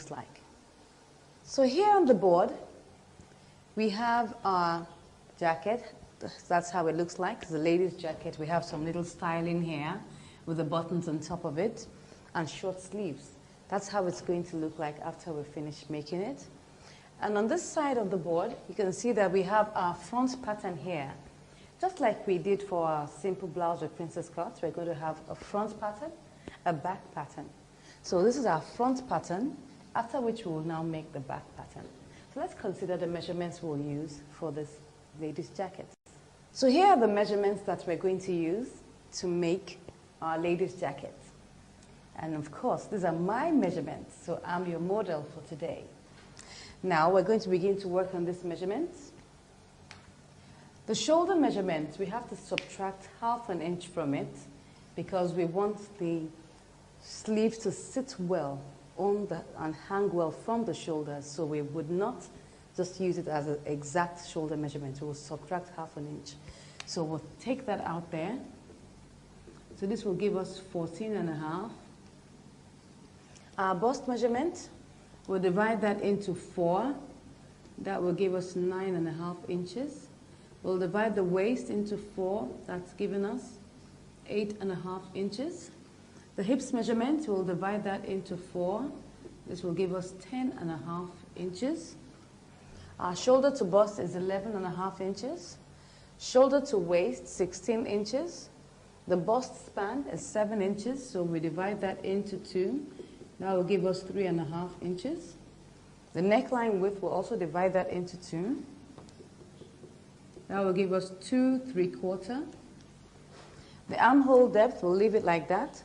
looks like. So here on the board, we have our jacket. That's how it looks like. It's a lady's jacket. We have some little styling here with the buttons on top of it and short sleeves. That's how it's going to look like after we finish making it. And on this side of the board, you can see that we have our front pattern here. Just like we did for our simple blouse with princess cuts, we're going to have a front pattern, a back pattern. So this is our front pattern, after which we will now make the back pattern. So let's consider the measurements we'll use for this lady's jacket. So here are the measurements that we're going to use to make our lady's jacket. And of course, these are my measurements, so I'm your model for today. Now we're going to begin to work on these measurements. The shoulder measurement, we have to subtract ½ an inch from it because we want the sleeve to sit well on and hang well from the shoulders, so we would not just use it as an exact shoulder measurement. We will subtract ½ an inch. So we'll take that out there. So this will give us 14½. Our bust measurement, we'll divide that into 4. That will give us 9½ inches. We'll divide the waist into 4. That's giving us 8½ inches. The hips measurement, we'll divide that into 4. This will give us 10½ inches. Our shoulder to bust is 11½ inches. Shoulder to waist, 16 inches. The bust span is 7 inches, so we divide that into 2. That will give us 3½ inches. The neckline width will also divide that into 2. That will give us 2 3/4. The armhole depth, we'll leave it like that.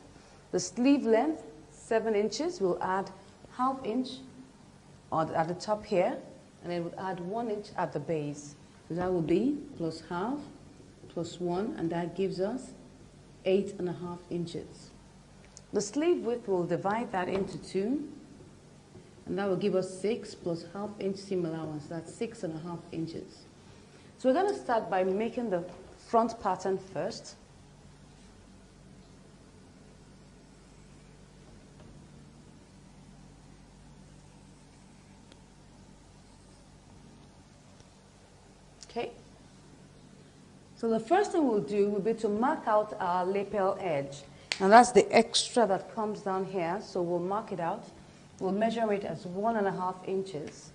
The sleeve length, 7 inches. We'll add ½ inch at the top here, and then we'll add 1 inch at the base. So that will be plus ½ plus 1, and that gives us 8½ inches. The sleeve width, will divide that into 2, and that will give us 6 plus ½ inch seam allowance. That's 6½ inches. So we're going to start by making the front pattern first. Okay. So the first thing we'll do will be to mark out our lapel edge. And that's the extra that comes down here, so we'll mark it out. We'll measure it as 1½ inches.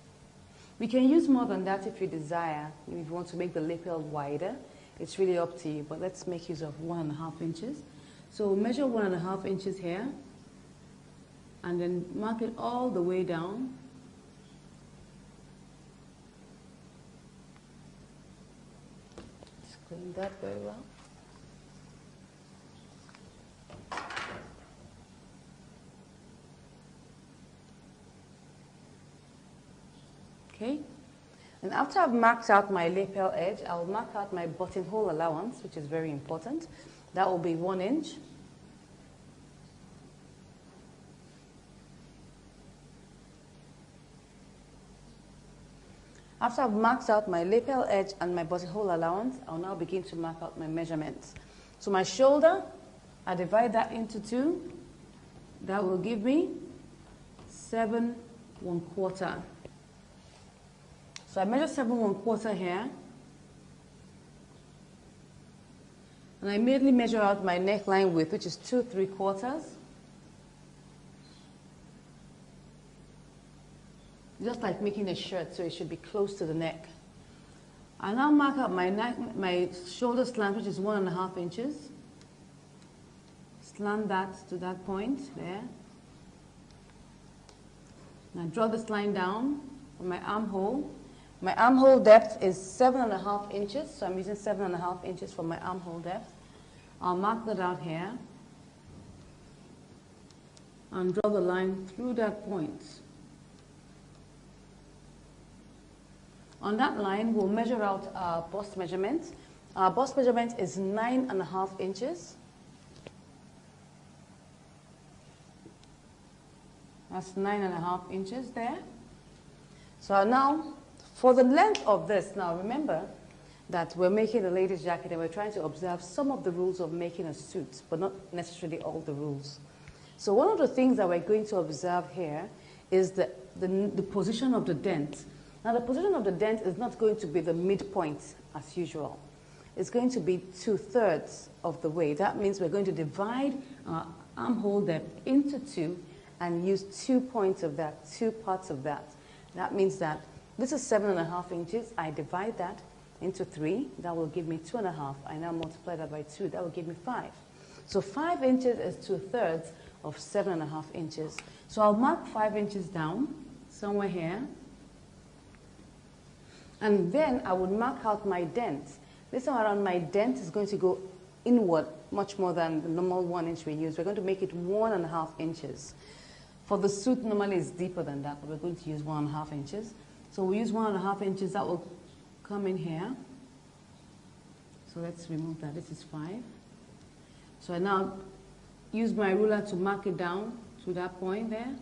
We can use more than that if you desire. If you want to make the lapel wider, it's really up to you, but let's make use of 1½ inches. So we'll measure 1½ inches here, and then mark it all the way down. Just clean that very well. Okay, and after I've marked out my lapel edge, I'll mark out my buttonhole allowance, which is very important. That will be 1 inch. After I've marked out my lapel edge and my buttonhole allowance, I'll now begin to mark out my measurements. So my shoulder, I divide that into 2. That will give me 7 1/4. So I measure 7 1/4 here. And I immediately measure out my neckline width, which is 2 3/4. Just like making a shirt, so it should be close to the neck. I now mark out my shoulder slant, which is 1½ inches. Slant that to that point there. Now draw this line down for my armhole. My armhole depth is 7½ inches, so I'm using 7½ inches for my armhole depth. I'll mark that out here and draw the line through that point. On that line, we'll measure out our bust measurement. Our bust measurement is 9½ inches. That's 9½ inches there. So now, for the length of this, now remember that we're making a lady's jacket and we're trying to observe some of the rules of making a suit, but not necessarily all the rules. So one of the things that we're going to observe here is the position of the dent. Now, the position of the dent is not going to be the midpoint as usual. It's going to be 2/3 of the way. That means we're going to divide our armhole depth into two and use 2 points of that, 2 parts of that. That means that this is 7.5 inches. I divide that into 3. That will give me 2.5. I now multiply that by 2. That will give me 5. So 5 inches is 2/3 of 7.5 inches. So I'll mark 5 inches down somewhere here. And then I would mark out my dent. This time around, my dent is going to go inward much more than the normal 1 inch we use. We're going to make it 1.5 inches. For the suit, normally it's deeper than that, but we're going to use 1.5 inches. So we use 1.5 inches. That will come in here. So let's remove that. This is 5. So I now use my ruler to mark it down to that point there.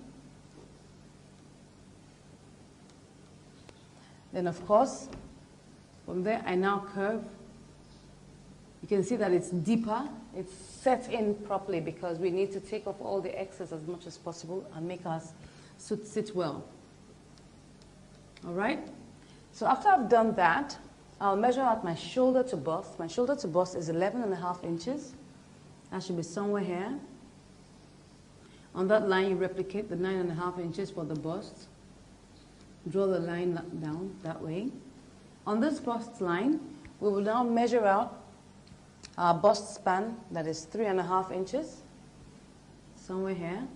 Then, of course, from there, I now curve. You can see that it's deeper. It's set in properly because we need to take off all the excess as much as possible and make our suit sit well. All right? So after I've done that, I'll measure out my shoulder to bust. My shoulder to bust is 11.5 inches. That should be somewhere here. On that line, you replicate the 9.5 inches for the bust. Draw the line down that way. On this bust line, we will now measure out our bust span, that is 3.5 inches, somewhere here.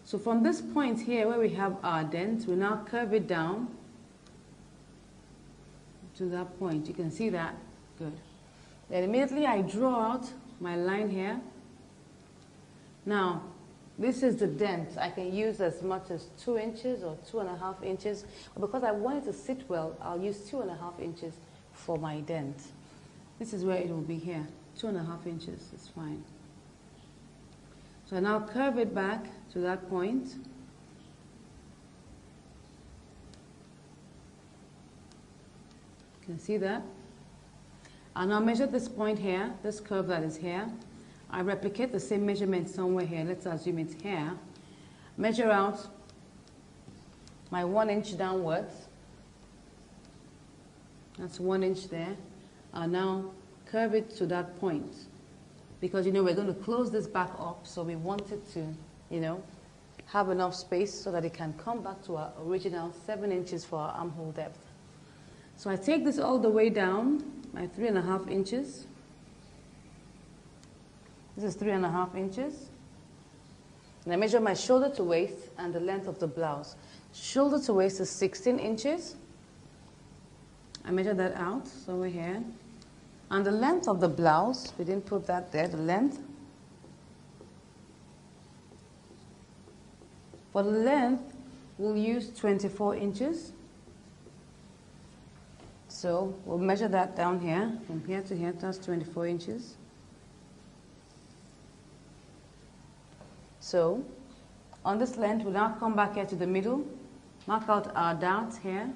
So from this point here where we have our dent, we now curve it down to that point. You can see that. Good. Then immediately I draw out my line here. Now, this is the dent. I can use as much as 2 inches or 2.5 inches. But because I want it to sit well, I'll use 2.5 inches for my dent. This is where it will be here. 2.5 inches is fine. So I now curve it back to that point. You can see that. I'll now measure this point here, this curve that is here. I replicate the same measurement somewhere here. Let's assume it's here. Measure out my 1 inch downwards. That's 1 inch there. I'll now curve it to that point. Because, you know, we're going to close this back up, so we want it to, you know, have enough space so that it can come back to our original 7 inches for our armhole depth. So I take this all the way down, my 3.5 inches. This is 3.5 inches. And I measure my shoulder to waist and the length of the blouse. Shoulder to waist is 16 inches. I measure that out, so we're here. And the length of the blouse, we didn't put that there, the length. For the length, we'll use 24 inches. So we'll measure that down here, from here to here, that's 24 inches. So on this length, we'll now come back here to the middle, mark out our darts here,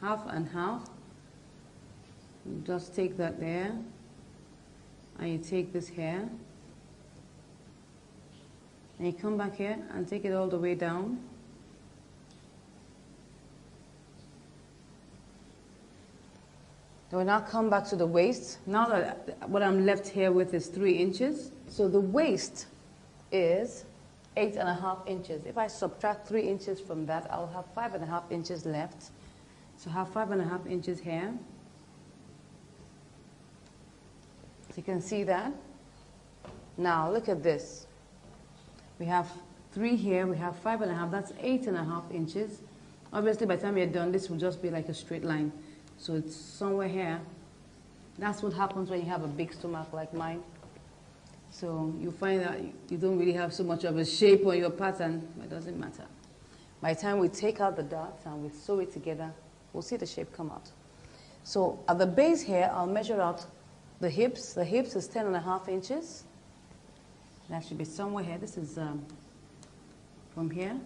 half and half. You just take that there, and you take this here, and you come back here and take it all the way down. Then we now come back to the waist. Now that what I'm left here with is 3 inches. So the waist is 8.5 inches. If I subtract 3 inches from that, I'll have 5.5 inches left. So I have 5.5 inches here. So you can see that. Now look at this. We have 3 here, we have 5.5, that's 8.5 inches. Obviously by the time you're done, this will just be like a straight line. So it's somewhere here. That's what happens when you have a big stomach like mine. So you find that you don't really have so much of a shape on your pattern, but it doesn't matter. By the time we take out the darts and we sew it together, we'll see the shape come out. So at the base here, I'll measure out the hips. The hips is 10.5 inches. That should be somewhere here. This is from here.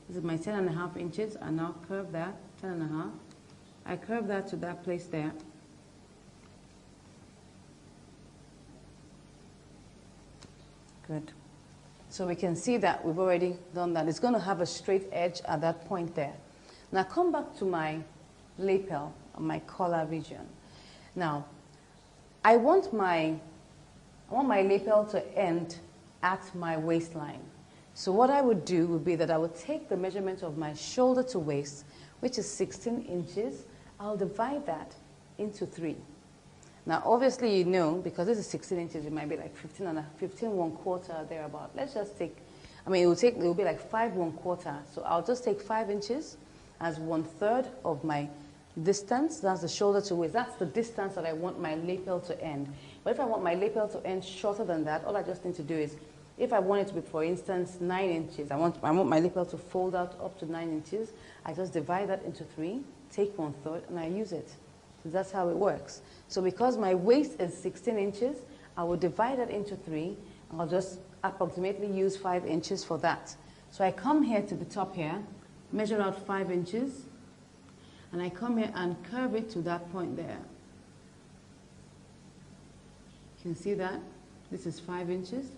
This is my 10.5 inches. I now curve that, 10.5. I curve that to that place there. Good. So we can see that we've already done that. It's going to have a straight edge at that point there. Now come back to my lapel, my collar region. Now, I want my lapel to end at my waistline. So what I would do would be that I would take the measurement of my shoulder to waist, which is 16 inches. I'll divide that into 3. Now, obviously, you know, because this is 16 inches, it might be like 15 1/4, thereabout. Let's just take, I mean, it will be like 5 1/4. So I'll just take 5 inches as 1/3 of my distance. That's the shoulder to waist. That's the distance that I want my lapel to end. But if I want my lapel to end shorter than that, all I just need to do is, if I want it to be, for instance, 9 inches, I want my lapel to fold out up to 9 inches, I just divide that into 3, take 1/3, and I use it. So that's how it works. So because my waist is 16 inches, I will divide that into 3, and I'll just approximately use 5 inches for that. So I come here to the top here, measure out 5 inches, and I come here and curve it to that point there. You can see that? This is 5 inches.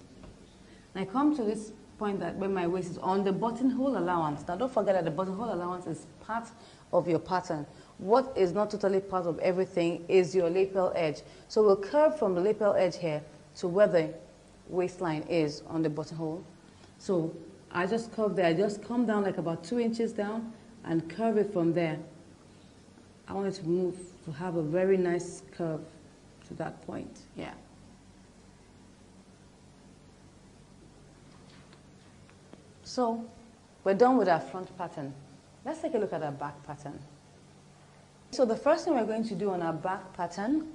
And I come to this point that where my waist is on the buttonhole allowance. Now don't forget that the buttonhole allowance is part of your pattern. What is not totally part of everything is your lapel edge. So we'll curve from the lapel edge here to where the waistline is on the buttonhole. So I just curve there. I just come down like about 2 inches down and curve it from there. I want it to move, to have a very nice curve to that point. Yeah. So we're done with our front pattern. Let's take a look at our back pattern. So the first thing we're going to do on our back pattern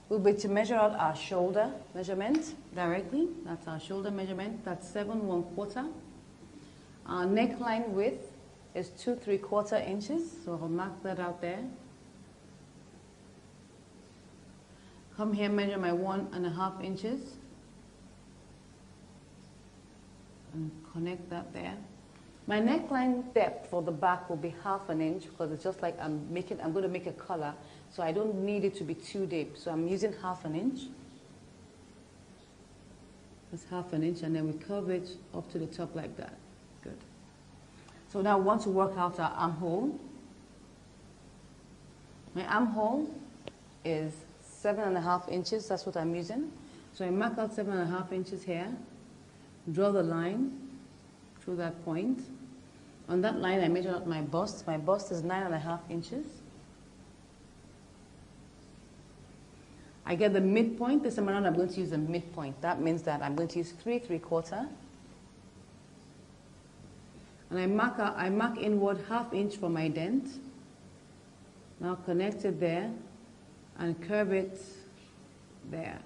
will be to measure out our shoulder measurement directly. That's our shoulder measurement. That's 7 1/4. Our neckline width is 2 3/4 inches. So I'll mark that out there. Come here, measure my 1.5 inches. And connect that there. My neckline depth for the back will be 1/2 inch because it's just like I'm going to make a collar, so I don't need it to be too deep. So I'm using 1/2 inch. That's 1/2 inch, and then we curve it up to the top like that. Good. So now we want to work out our armhole. My armhole is 7.5 inches. That's what I'm using. So I mark out 7.5 inches here. Draw the line through that point. On that line, I measure out my bust. My bust is 9.5 inches. I get the midpoint. This time around, I'm going to use the midpoint. That means that I'm going to use 3 3/4. And I mark inward 1/2 inch for my dent. Now connect it there and curve it there.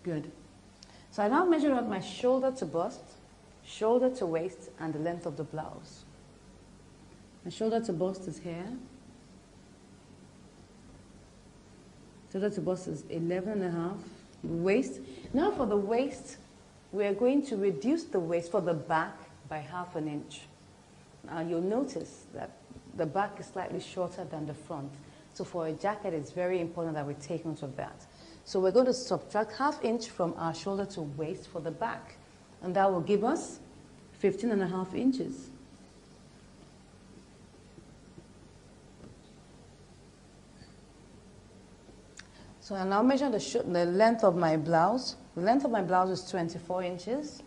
Good. So I now measure out my shoulder to bust, shoulder to waist, and the length of the blouse. My shoulder to bust is here. Shoulder to bust is 11.5. Waist. Now for the waist, we are going to reduce the waist for the back by 1/2 inch. Now you'll notice that the back is slightly shorter than the front. So for a jacket, it's very important that we take note of that. So we're going to subtract 1/2 inch from our shoulder to waist for the back. And that will give us 15.5 inches. So I now measure the length of my blouse. The length of my blouse is 24 inches.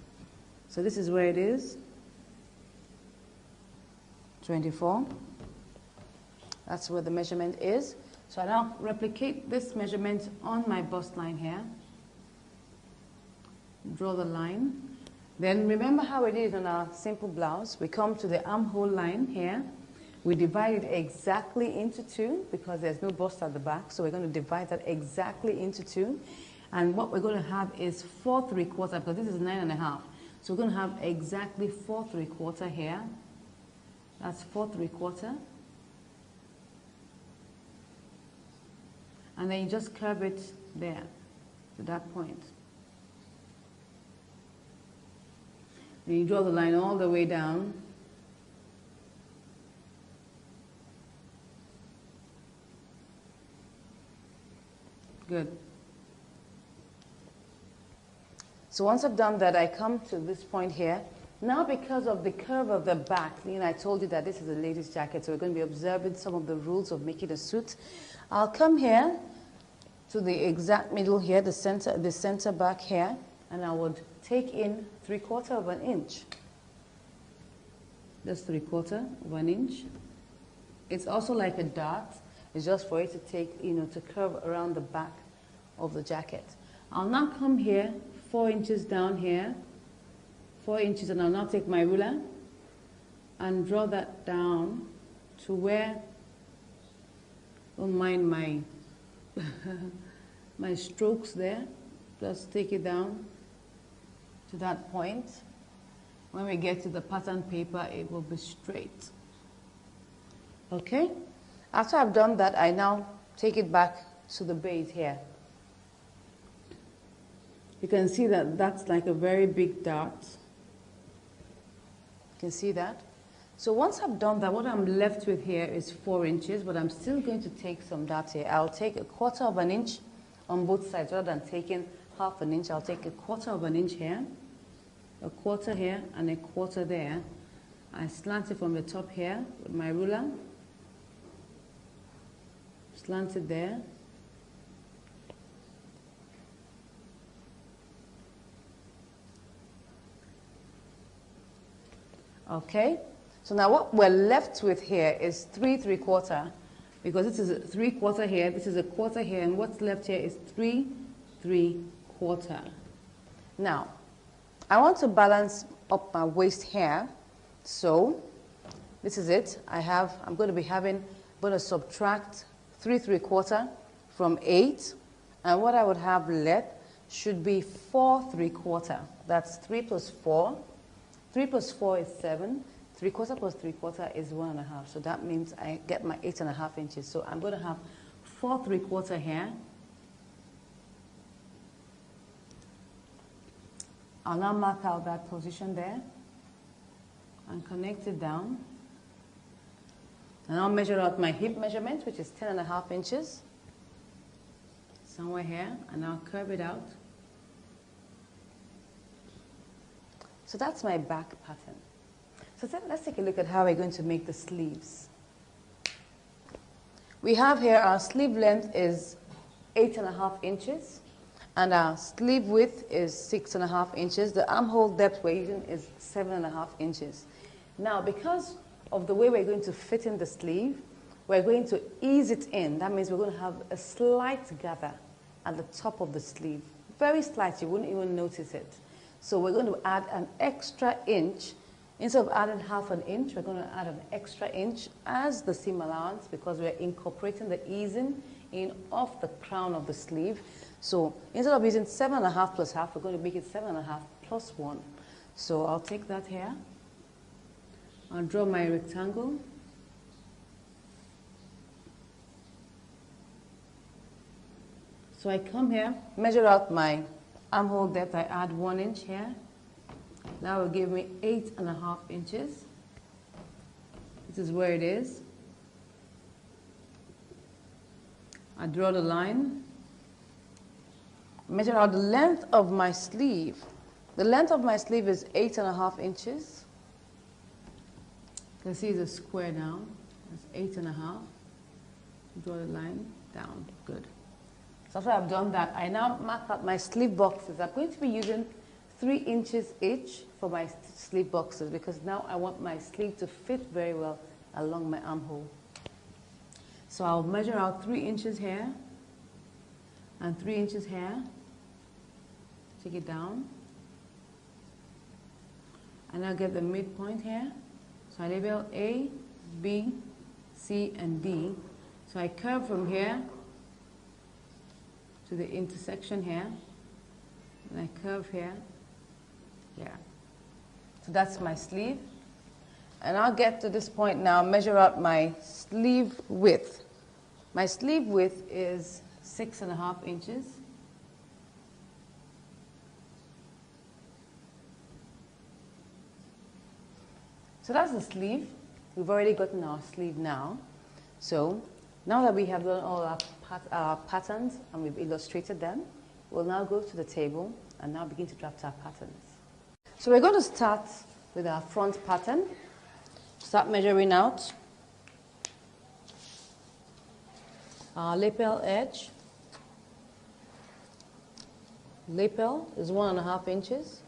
So this is where it is. 24. That's where the measurement is. So I now replicate this measurement on my bust line here. Draw the line. Then remember how we did it on our simple blouse. We come to the armhole line here. We divide it exactly into 2 because there's no bust at the back. So we're going to divide that exactly into 2. And what we're going to have is 4 3/4 because this is 9.5. So we're going to have exactly 4 3/4 here. That's 4 3/4. And then you just curve it there to that point. Then you draw the line all the way down. Good. So once I've done that, I come to this point here. Now because of the curve of the back, I told you that this is a lady's jacket, so we're going to be observing some of the rules of making a suit. I'll come here to the exact middle here, the center back here, and I would take in 3/4 of an inch. That's 3/4 of an inch. It's also like a dart. It's just for it to take, to curve around the back of the jacket. I'll now come here, 4 inches down here, 4 inches, and I'll now take my ruler and draw that down to where, don't mind my, my strokes there. Just take it down to that point. When we get to the pattern paper, it will be straight. Okay? After I've done that, I now take it back to the base here. You can see that that's like a very big dart. You can see that? So once I've done that, what I'm left with here is 4 inches, but I'm still going to take some darts here. I'll take 1/4 of an inch on both sides. Rather than taking 1/2 an inch, I'll take 1/4 of an inch here, 1/4 here, and 1/4 there. I slant it from the top here with my ruler. Slant it there. Okay, so now what we're left with here is 3 3/4, because this is a 3/4 here, this is a 1/4 here, and what's left here is 3 3/4. Now, I want to balance up my waist here, so this is it. I'm going to subtract 3 3/4 from 8, and what I would have left should be 4 3/4. That's 3 plus 4. 3 plus 4 is 7. 3/4 plus 3/4 is 1.5. So that means I get my 8.5 inches. So I'm going to have 4 3/4 here. I'll now mark out that position there and connect it down. And I'll measure out my hip measurement, which is 10.5 inches. Somewhere here, and I'll curve it out. So that's my back pattern. So let's take a look at how we're going to make the sleeves. We have here our sleeve length is 8.5 inches, and our sleeve width is 6.5 inches. The armhole depth we're using is 7.5 inches. Now, because of the way we're going to fit in the sleeve, we're going to ease it in. That means we're going to have a slight gather at the top of the sleeve. Very slight, you wouldn't even notice it. So we're going to add an extra inch. Instead of adding 1/2 inch, we're going to add an extra inch as the seam allowance, because we're incorporating the easing in off the crown of the sleeve. So instead of using 7.5 plus 1/2, we're going to make it 7.5 plus 1. So I'll take that here. I'll draw my rectangle. So I come here, measure out my armhole depth. I add 1 inch here. That will give me 8.5 inches. This is where it is. I draw the line. Measure out the length of my sleeve. The length of my sleeve is 8.5 inches. You can see it's a square now. It's 8.5. Draw the line down. Good. So after I've done that, I now mark out my sleeve boxes. I'm going to be using 3 inches each for my sleeve boxes, because now I want my sleeve to fit very well along my armhole. So I'll measure out 3 inches here and 3 inches here. Take it down. And I'll get the midpoint here. So I label A, B, C, and D. So I curve from here to the intersection here, and I curve here. So that's my sleeve. And I'll get to this point now, measure out my sleeve width. My sleeve width is 6.5 inches. So that's the sleeve. We've already gotten our sleeve now. So now that we have done all our patterns and we've illustrated them, we'll now go to the table and now begin to draft our patterns. So we're going to start with our front pattern. Start measuring out our lapel edge. Lapel is 1.5 inches.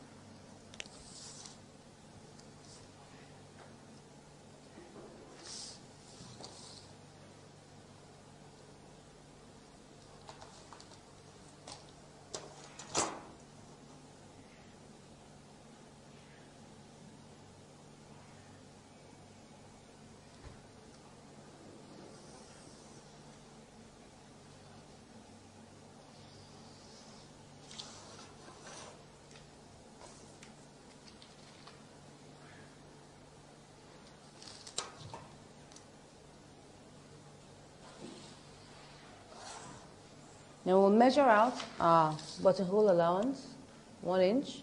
Now we'll measure out our buttonhole allowance, 1 inch.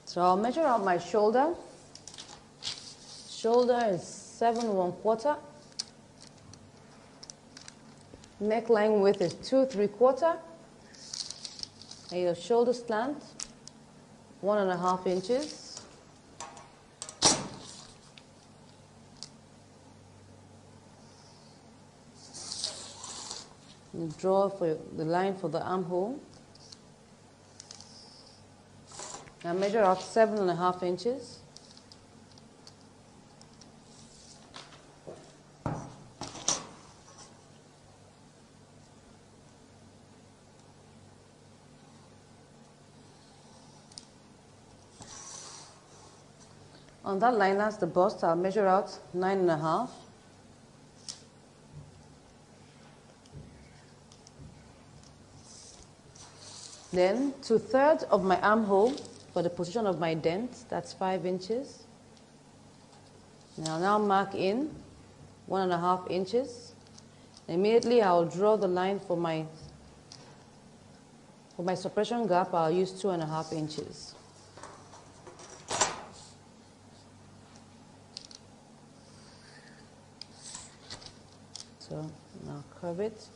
So I'll measure out my shoulder. Shoulder is 7 1/4. Neckline width is 2 3/4. And your shoulder slant, 1.5 inches. You draw for the line for the armhole. Now measure out 7.5 inches. On that line, that's the bust. I'll measure out 9.5. Then 2/3 of my armhole for the position of my dent, that's 5 inches. Now mark in 1.5 inches. Immediately I'll draw the line for my suppression gap. I'll use 2.5 inches. So now curve it.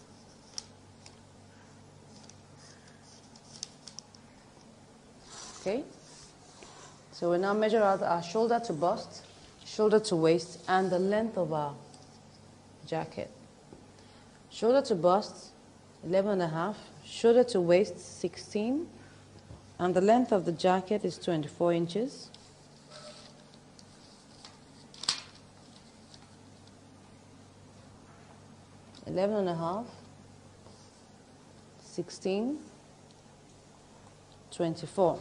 Okay, so we now measure out our shoulder to bust, shoulder to waist, and the length of our jacket. Shoulder to bust, 11.5, shoulder to waist, 16, and the length of the jacket is 24 inches. Eleven and a half, 16, 24.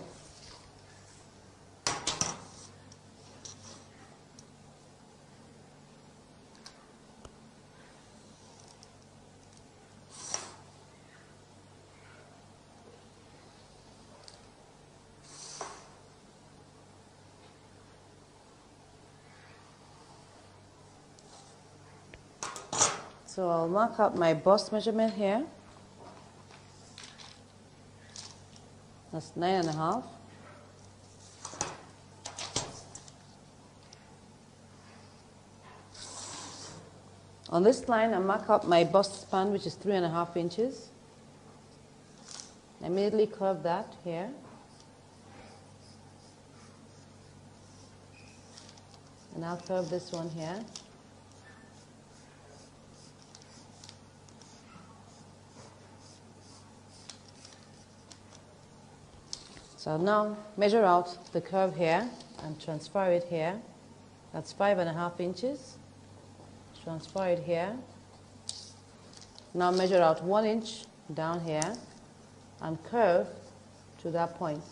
So I'll mark out my bust measurement here. That's 9.5. On this line, I mark out my bust span, which is 3.5 inches. I immediately curve that here. And I'll curve this one here. So now measure out the curve here and transfer it here. That's 5.5 inches. Transfer it here. Now measure out 1 inch down here and curve to that point.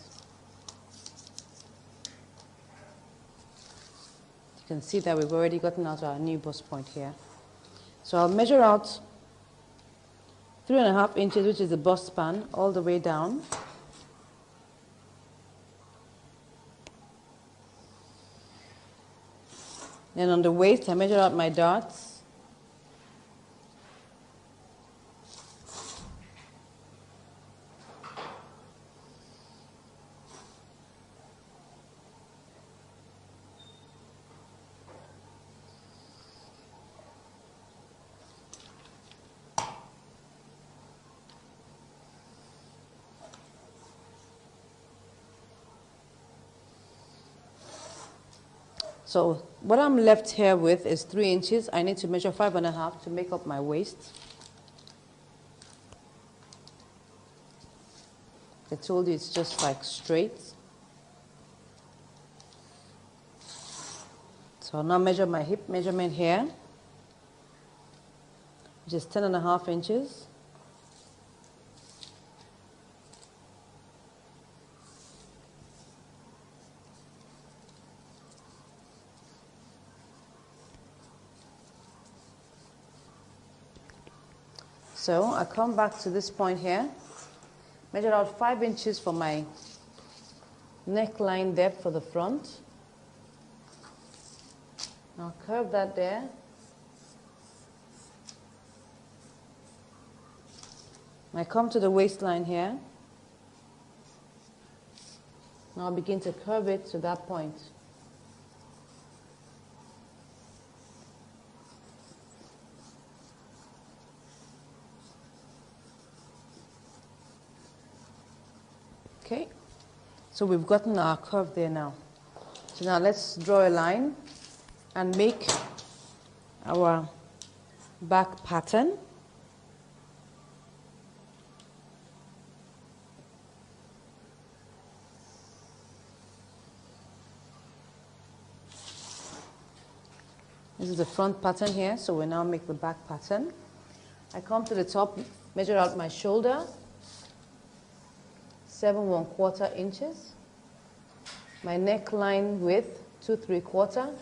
You can see that we've already gotten out our new bust point here. So I'll measure out 3.5 inches, which is the bust span, all the way down. Then on the waist, I measure out my darts. So what I'm left here with is 3 inches. I need to measure 5.5 to make up my waist. I told you it's just like straight. So I'll now measure my hip measurement here, which is 10.5 inches. So I come back to this point here, measure out 5 inches for my neckline depth for the front. I'll curve that there. I come to the waistline here. Now I'll begin to curve it to that point. Okay, so we've gotten our curve there now. So now let's draw a line and make our back pattern. This is the front pattern here, so we now make the back pattern. I come to the top, measure out my shoulder, 7 1/4 inches. My neckline width, 2 3/4.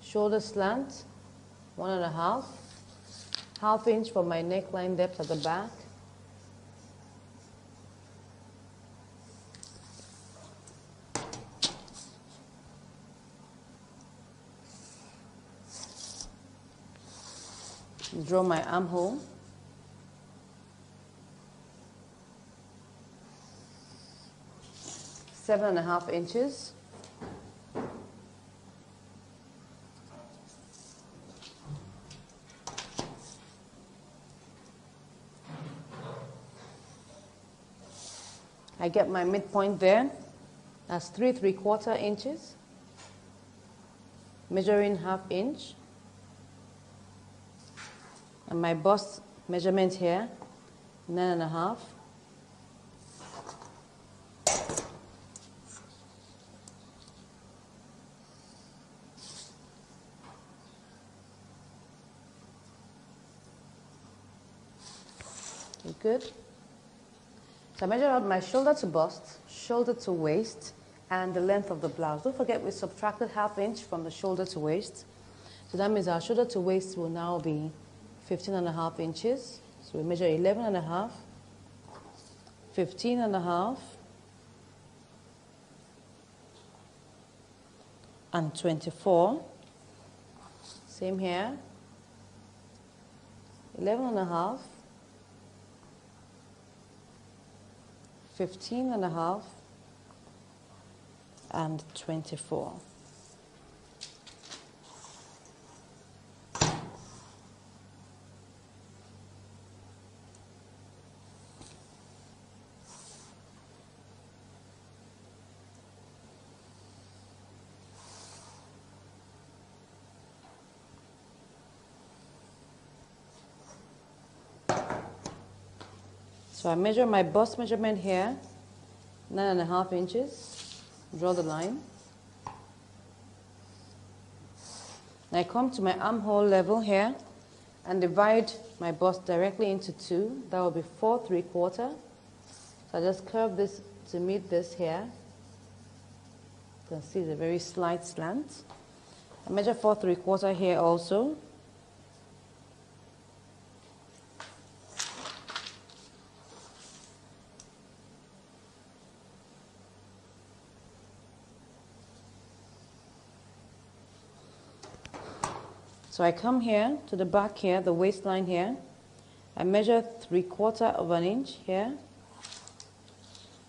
Shoulder slant, 1.5. Half inch for my neckline depth at the back. Draw my armhole. Seven and a half inches. I get my midpoint there. That's 3 3/4 inches. Measuring half inch. And my bust measurement here, 9.5. Good. So I measure out my shoulder to bust, shoulder to waist, and the length of the blouse. Don't forget we subtracted half inch from the shoulder to waist. So that means our shoulder to waist will now be 15.5 inches. So we measure 11.5, 15.5, and 24. Same here. 11.5, 15.5, and 24. So I measure my bust measurement here, 9.5 inches. Draw the line. I come to my armhole level here and divide my bust directly into 2. That will be 4 3/4. So I just curve this to meet this here. You can see the very slight slant. I measure 4 3/4 here also. So I come here to the back here, the waistline here. I measure 3/4 of an inch here.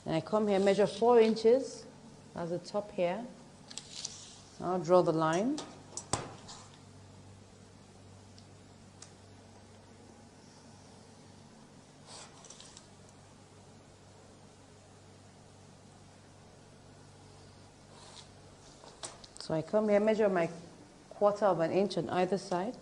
And I come here, measure 4 inches as the top here. I'll draw the line. So I come here, measure my 1/4 of an inch on either side.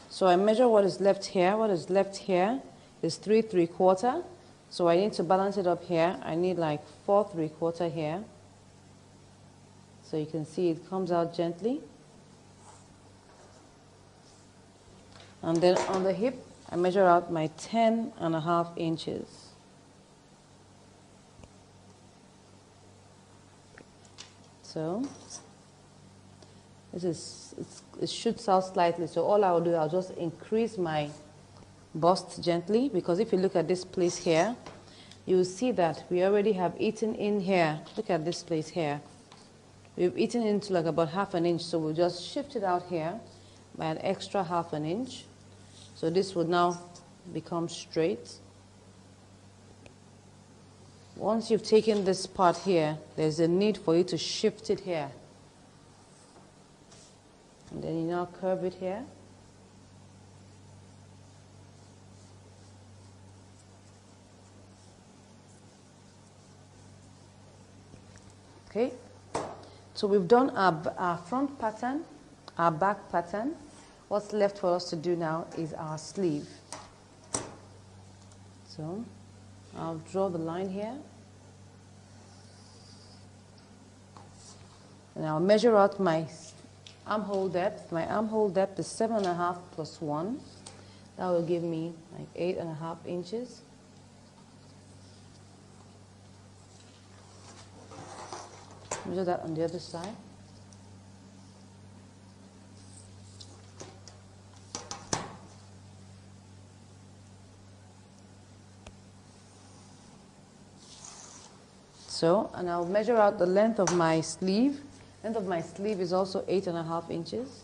So I measure what is left here. What is left here is 3 3/4. So I need to balance it up here. I need like 4 3/4 here. So you can see it comes out gently. And then on the hip, I measure out my 10.5 inches. So it shoots out slightly, so all I will do, I'll just increase my bust gently, because if you look at this place here, you will see that we already have eaten in here. Look at this place here. We've eaten into like about 1/2 inch, so we'll just shift it out here by an extra 1/2 inch. So this will now become straight. Once you've taken this part here, there's a need for you to shift it here. And then you now curve it here. Okay, so we've done our front pattern, our back pattern. What's left for us to do now is our sleeve. So I'll draw the line here. And I'll measure out my armhole depth. My armhole depth is 7.5 plus 1. That will give me like 8.5 inches. Measure that on the other side. So, and I'll measure out the length of my sleeve. Length of my sleeve is also 8.5 inches.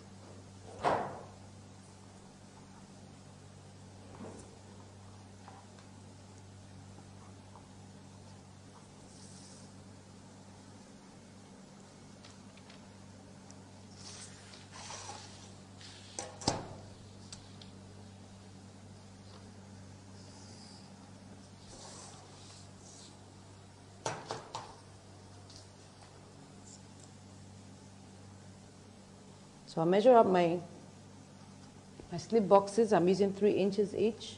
So I measure up my slip boxes. I'm using 3 inches each.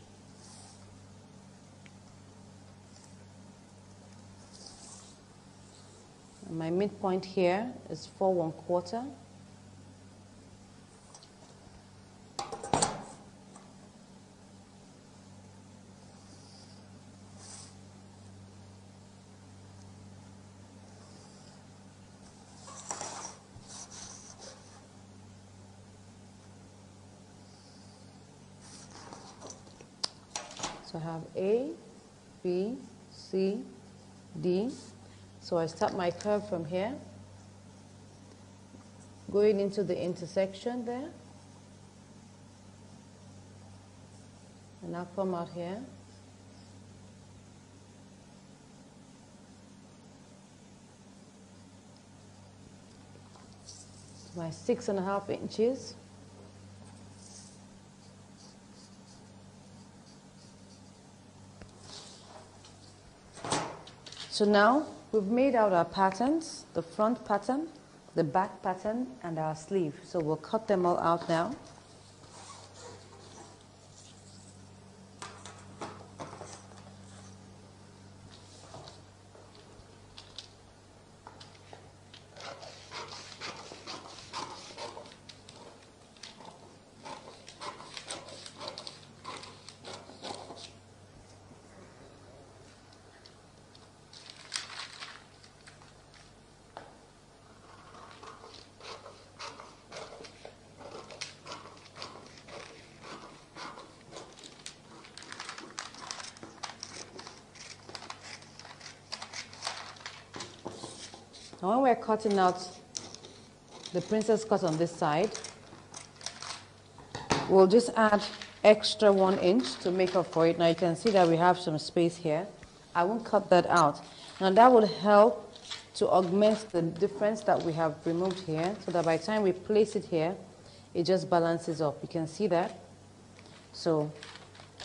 And my midpoint here is 4 1/4. So I have A, B, C, D. So I start my curve from here, going into the intersection there. And I'll come out here. My 6.5 inches. So now we've made out our patterns, the front pattern, the back pattern, and our sleeve. So we'll cut them all out now. Now when we're cutting out the princess cut on this side, we'll just add extra 1 inch to make up for it. Now you can see that we have some space here. I won't cut that out. Now that will help to augment the difference that we have removed here, so that by the time we place it here, it just balances up. You can see that. So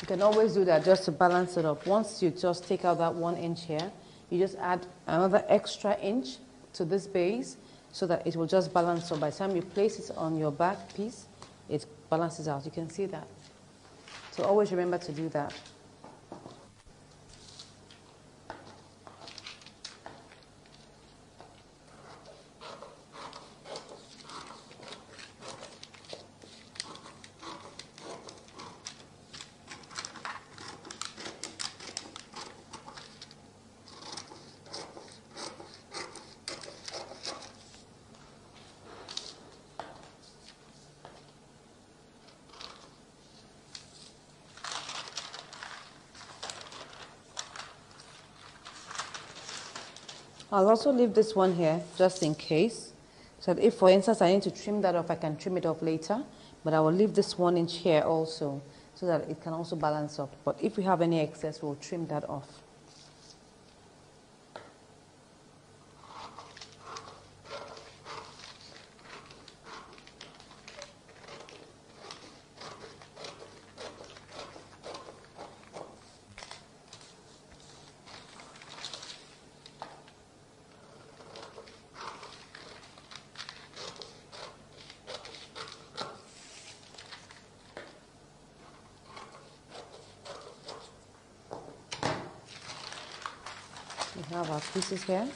you can always do that just to balance it up. Once you just take out that 1 inch here, you just add another extra inch to this base so that it will just balance. So by the time you place it on your back piece, it balances out. You can see that. So always remember to do that. I'll also leave this one here just in case, so that if, for instance, I need to trim that off, I can trim it off later. But I will leave this 1 inch here also, so that it can also balance up. But if we have any excess, we'll trim that off. We have our pieces here.